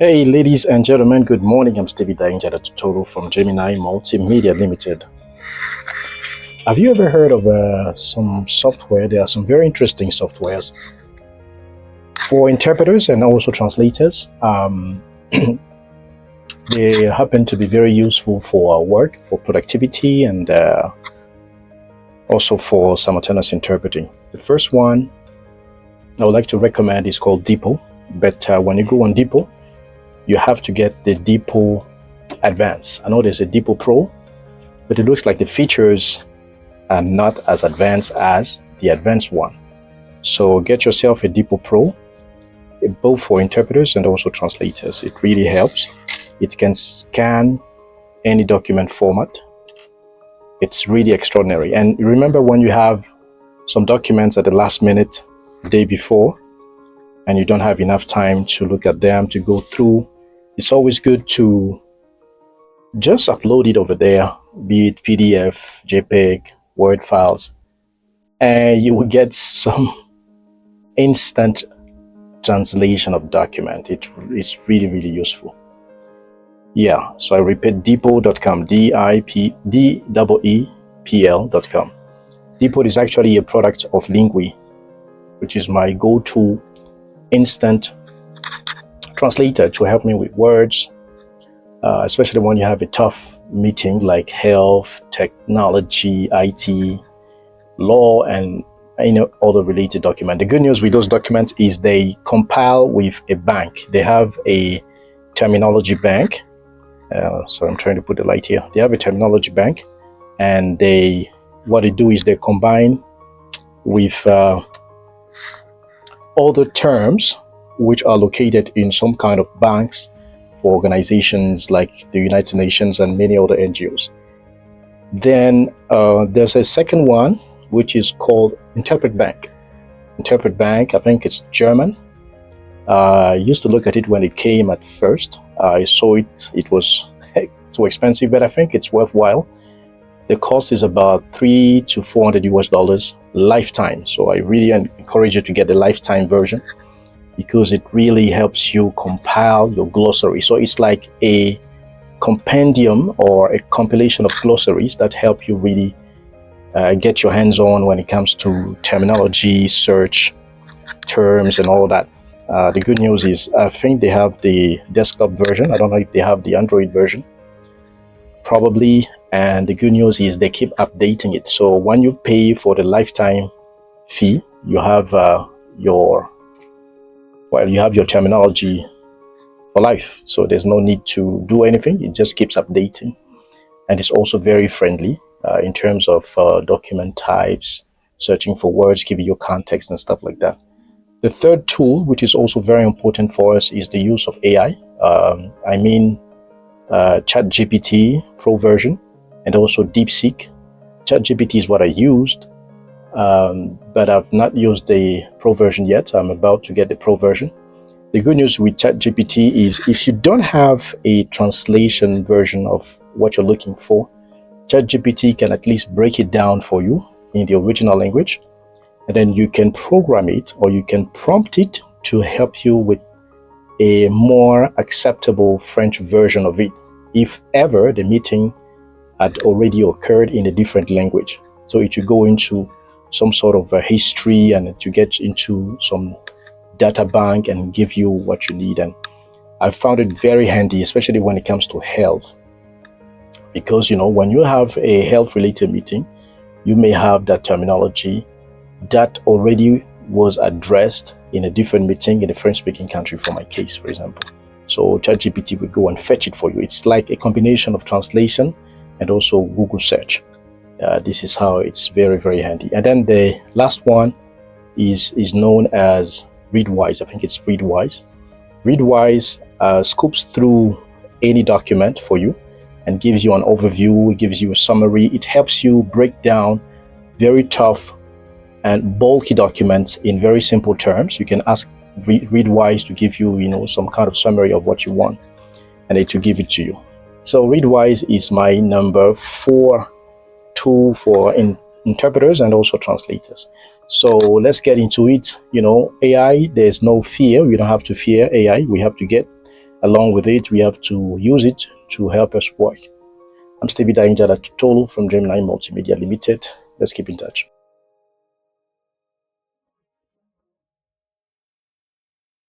Hey, ladies and gentlemen, good morning. I'm Stevie Danger Total from Gemini Multimedia Limited. Have you ever heard of some software? There are some very interesting softwares for interpreters and also translators. They happen to be very useful for work, for productivity, and also for simultaneous interpreting. The first one I would like to recommend is called Depot. But when you go on Depot, you have to get the Depot Advance. I know there's a Depot Pro, but it looks like the features are not as advanced as the advanced one. So get yourself a Depot Pro, both for interpreters and also translators. It really helps. It can scan any document format. It's really extraordinary. And remember, when you have some documents at the last minute, the day before, and you don't have enough time to look at them, to go through, it's always good to just upload it over there, be it PDF, JPEG, Word files, and you will get some instant translation of document. It's really, really useful. Yeah, so I repeat, depot.com, DEEPL.com. Depot is actually a product of Lingui, which is my go-to instant translator to help me with words, especially when you have a tough meeting like health, technology, IT, law, and other related documents. The good news with those documents is they compile with a bank. They have a terminology bank. So I'm trying to put the light here. They have a terminology bank, and what they do is they combine with other terms which are located in some kind of banks for organizations like the United Nations and many other NGOs. Then there's a second one which is called Interpret Bank. Interpret Bank, I think it's German. I used to look at it when it came at first. I saw it was too expensive, but I think it's worthwhile. The cost is about $300 to $400 lifetime. So I really encourage you to get the lifetime version because it really helps you compile your glossary. So it's like a compendium or a compilation of glossaries that help you really get your hands on when it comes to terminology, search, terms, and all that. The good news is I think they have the desktop version. I don't know if they have the Android version. Probably. And the good news is they keep updating it. So when you pay for the lifetime fee, you have your terminology for life. So there's no need to do anything. It just keeps updating. And it's also very friendly in terms of document types, searching for words, giving you context and stuff like that. The third tool, which is also very important for us, is the use of AI. ChatGPT Pro version and also DeepSeek. ChatGPT is what I used, but I've not used the Pro version yet. I'm about to get the Pro version. The good news with ChatGPT is if you don't have a translation version of what you're looking for, ChatGPT can at least break it down for you in the original language, and then you can program it or you can prompt it to help you with a more acceptable French version of it, if ever the meeting had already occurred in a different language. So it will go into some sort of a history and to get into some data bank and give you what you need. And I found it very handy, especially when it comes to health, because when you have a health related meeting, you may have that terminology that already was addressed in a different meeting in a French speaking country, for my case, for example. So ChatGPT will go and fetch it for you. It's like a combination of translation and also Google search. This is how it's very, very handy. And then the last one is known as Readwise. I think it's Readwise. Readwise scoops through any document for you and gives you an overview, it gives you a summary. It helps you break down very tough and bulky documents in very simple terms. You can ask Readwise to give you, some kind of summary of what you want, and it will give it to you. So Readwise is my number 4 tool for interpreters and also translators. So let's get into it. AI, there's no fear. We don't have to fear AI. We have to get Along with it, we have to use it to help us work. I'm Stevie Dainjala Tutolu from Dreamline Multimedia Limited. Let's keep in touch.